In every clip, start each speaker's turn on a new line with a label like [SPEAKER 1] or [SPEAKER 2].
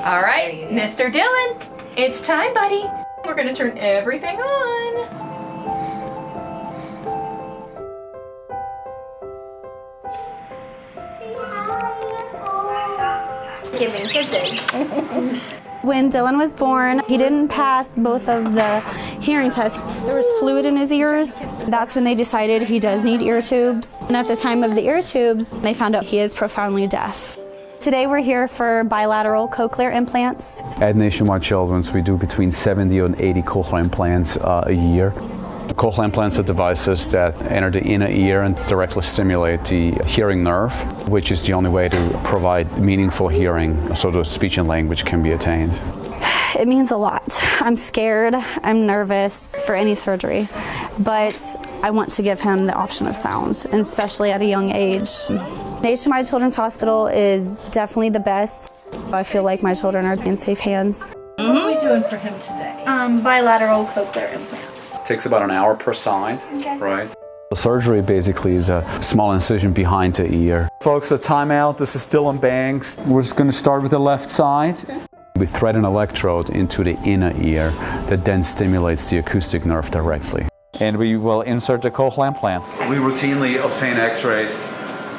[SPEAKER 1] All right, Mr. Dylan, it's time, buddy. We're gonna turn everything on.
[SPEAKER 2] Giving kisses.
[SPEAKER 3] When Dylan was born, he didn't pass both of the hearing tests. There was fluid in his ears. That's when they decided he does need ear tubes. And at the time of the ear tubes, they found out he is profoundly deaf. Today we're here for bilateral cochlear implants.
[SPEAKER 4] At Nationwide Children's, we do between 70 and 80 cochlear implants a year. Cochlear implants are devices that enter the inner ear and directly stimulate the hearing nerve, which is the only way to provide meaningful hearing so the speech and language can be attained.
[SPEAKER 3] It means a lot. I'm scared, I'm nervous for any surgery, but I want to give him the option of sound, and especially at a young age. Nationwide Children's Hospital is definitely the best. I feel like my children are in safe hands.
[SPEAKER 1] What are we doing for him today?
[SPEAKER 3] Bilateral cochlear implants.
[SPEAKER 4] It takes about an hour per side,
[SPEAKER 3] Okay.
[SPEAKER 4] right? The surgery basically is a small incision behind the ear. Folks, a timeout. This is Dylan Banks. We're just going to start with the left side. We thread an electrode into the inner ear that then stimulates the acoustic nerve directly. And we will insert the cochlear implant. We routinely obtain x-rays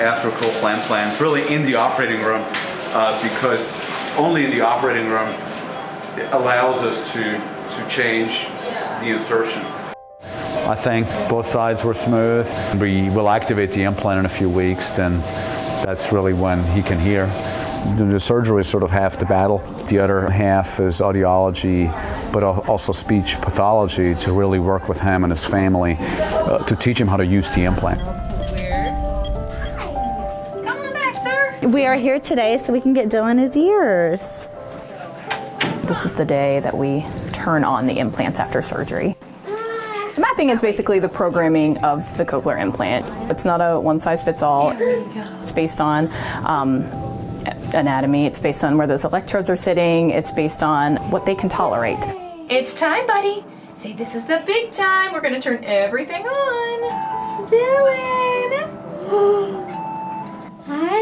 [SPEAKER 4] after cochlear implants, really in the operating room, because only in the operating room it allows us to change the insertion. I think both sides were smooth. We will activate the implant in a few weeks, then that's really when he can hear. The surgery is sort of half the battle. The other half is audiology, but also speech pathology, to really work with him and his family to teach him how to use the implant.
[SPEAKER 1] Come on back, sir.
[SPEAKER 3] We are here today so we can get Dylan his ears.
[SPEAKER 5] This is the day that we turn on the implants after surgery. The mapping is basically the programming of the cochlear implant. It's not a one-size-fits-all. It's based on anatomy, it's based on where those electrodes are sitting, it's based on what they can tolerate.
[SPEAKER 1] It's time, buddy. Say, this is the big time. We're gonna turn everything on.
[SPEAKER 2] Dylan! Hi!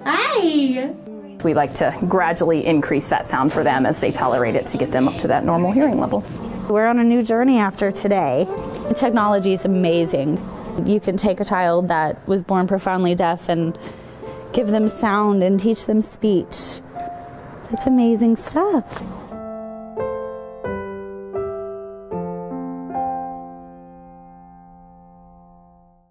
[SPEAKER 2] Hi!
[SPEAKER 5] We like to gradually increase that sound for them as they tolerate it to get them up to that normal hearing level.
[SPEAKER 3] We're on a new journey after today. The technology is amazing. You can take a child that was born profoundly deaf and give them sound and teach them speech. That's amazing stuff.